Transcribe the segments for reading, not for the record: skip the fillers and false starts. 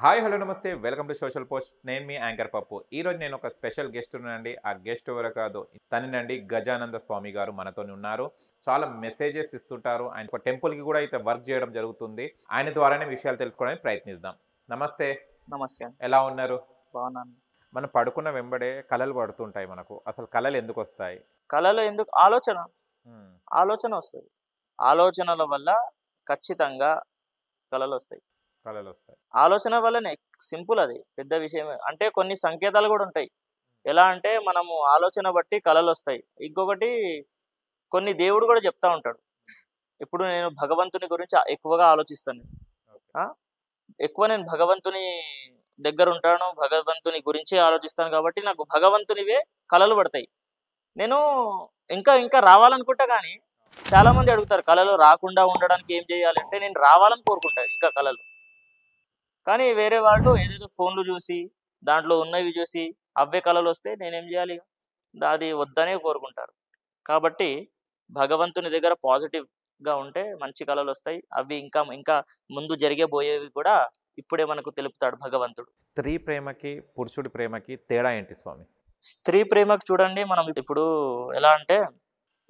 Hi hello నమస్తే welcome to social post. నేను మీ యాంకర్ పప్పు. ఈరోజు నేను ఒక స్పెషల్ గెస్ట్ ఉన్నానండి. ఆ గెస్ట్ ఎవరో కాదు, తనేనండి గజానంద స్వామి గారు మనతో ఉన్నారు. చాలా మెసేజెస్ ఇస్తుంటారు. ఆయన ఒక టెంపుల్కి కూడా అయితే వర్క్ చేయడం జరుగుతుంది. ఆయన ద్వారానే విషయాలు తెలుసుకోవడానికి ప్రయత్నిద్దాం. నమస్తే, నమస్తే. ఎలా ఉన్నారు? బాగున్నాను. మనం పడుకున్న వెంబడే కలలు పడుతుంటాయి మనకు. అసలు కలలు ఎందుకు వస్తాయి? కళలో ఎందుకు ఆలోచన వస్తది. ఆలోచనల వల్ల ఖచ్చితంగా కళలొస్తాయి. కలలు వస్తాయి. ఆలోచన వల్లనే సింపుల్ అది. పెద్ద విషయమే. అంటే కొన్ని సంకేతాలు గూడా ఉంటాయి. ఎలా అంటే మనము ఆలోచన బట్టి కళలొస్తాయి. ఇంకొకటి కొన్ని దేవుడు గూడా చెప్తా ఉంటాడు. ఇప్పుడు నేను భగవంతుని గురించి ఎక్కువగా ఆలోచిస్తాను. ఆ! ఎక్కువ నేను భగవంతుని దగ్గరుంటాను. భగవంతుని గురించే ఆలోచిస్తాను కాబట్టి నాకు భగవంతునివే కలలు పడతాయి. నేను ఇంకా ఇంకా రావాలనుకుంటా గానీ, చాలామంది అడుగుతారు కళలు రాకుండా ఉండడానికి ఏం జేయాలి అంటే, నేను రావాలని కోరుకుంటా ఇంకా కళలు. కానీ వేరే వాళ్ళు ఏదేదో ఫోన్‌లు జూసి, దాంట్లో ఉన్నవి జూసి, అవే కళలొస్తే నేనేం జేయాలి ఇగ? అది వద్దనే కోరుకుంటారు. కాబట్టి భగవంతుని దగ్గర పాజిటివ్‌గా ఉంటే మంచి కళలొస్తాయి. అవి ఇంకా ఇంకా ముందు జరగబోయేవి కూడా ఇప్పుడే మనకు తెలుపుతాడు భగవంతుడు. స్త్రీ ప్రేమకి పురుషుడి ప్రేమకి తేడా ఏంటి స్వామి? స్త్రీ ప్రేమకు చూడండి మనం ఇప్పుడు ఎలా అంటే,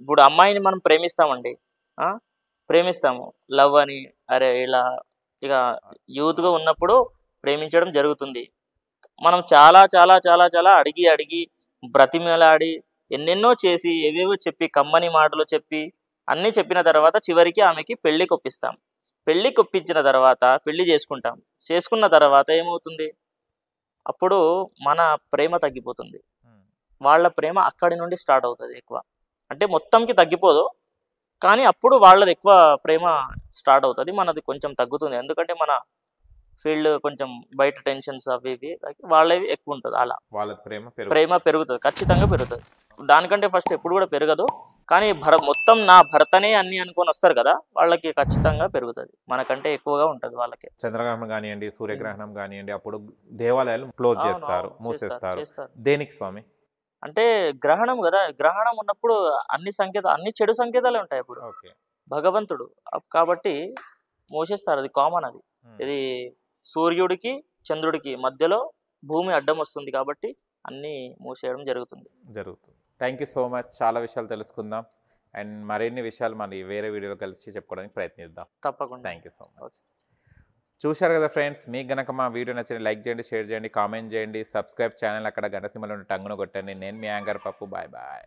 ఇప్పుడు అమ్మాయిని మనం ప్రేమిస్తామండి. ఆ! ప్రేమిస్తాము. లవ్ అని అరే ఇలా ఇక యూత్‌గా ఉన్నప్పుడు ప్రేమించడం జరుగుతుంది. మనం చాలా చాలా చాలా చాలా అడిగి అడిగి బ్రతిమిలాడి ఎన్నెన్నో చేసి ఏవేవో చెప్పి కమ్మని మాటలు చెప్పి అన్నీ చెప్పిన తర్వాత చివరికి ఆమెకి పెళ్ళికొప్పిస్తాం. పెళ్ళికొప్పించిన తర్వాత పెళ్లి చేసుకుంటాం. చేసుకున్న తర్వాత ఏమవుతుంది? అప్పుడు మన ప్రేమ తగ్గిపోతుంది. వాళ్ళ ప్రేమ అక్కడి నుండి స్టార్ట్ అవుతది ఎక్కువ. అంటే మొత్తంకి తగ్గిపోదు. కానీ అప్పుడు వాళ్ళది ఎక్కువ ప్రేమ స్టార్ట్ అవుతది. మనది కొంచెం తగ్గుతుంది. ఎందుకంటే మన ఫీల్డ్ కొంచెం బయట టెన్షన్స్ అవి ఇవి వాళ్ళవి ఎక్కువుంటది అలా. వాళ్ళ ప్రేమ ప్రేమ పెరుగుతది. ఖచ్చితంగా పెరుగుతది. దానికంటే ఫస్ట్ ఎప్పుడు కూడా పెరగదు. కానీ మొత్తం నా భర్తనే అన్నీ అనుకోనొస్తారు కదా! వాళ్ళకి ఖచ్చితంగా పెరుగుతది. మనకంటే ఎక్కువగా ఉంటది వాళ్ళకి. చంద్రగ్రహణం గానియండి, సూర్యగ్రహణం గానియండి, అప్పుడు దేవాలయాలు క్లోజ్ అవును. చేస్తారు, అవును. మూసేస్తారు. చేస్తారు. దేనికి స్వామి? అంటే గ్రహణం గదా! గ్రహణం ఉన్నప్పుడు అన్ని చెడు సంకేతాలే ఉంటాయి అప్పుడు. ఓకే. భగవంతుడు. కాబట్టి మూసేస్తారు. అది కామన్ అది. ఇది సూర్యుడికి, చంద్రుడికి మధ్యలో భూమి అడ్డమొస్తుంది కాబట్టి అన్నీ మూసేయడం జరుగుతుంది. జరుగుతుంది. Thank you so much. చాలా విషయాలు తెలుసుకుందాం. అండ్ మరిన్ని విషయాలు మళ్ళీ వేరే వీడియోలో కలిసి చెప్పుకోవడానికి ప్రయత్నిద్దాం. తప్పకుండా. Thank you so much. Okay. చూశారు కదా ఫ్రెండ్స్, మీకు గనక మా వీడియో నచ్చిన లైక్ చేయండి, షేర్ చేయండి, కామెంట్ చేయండి, సబ్స్క్రైబ్ ఛానల్ అక్కడ గంట సింబల్ ఉన్న టంగును కొట్టండి. నేను మీ యాంకర్ పప్పు. Bye bye.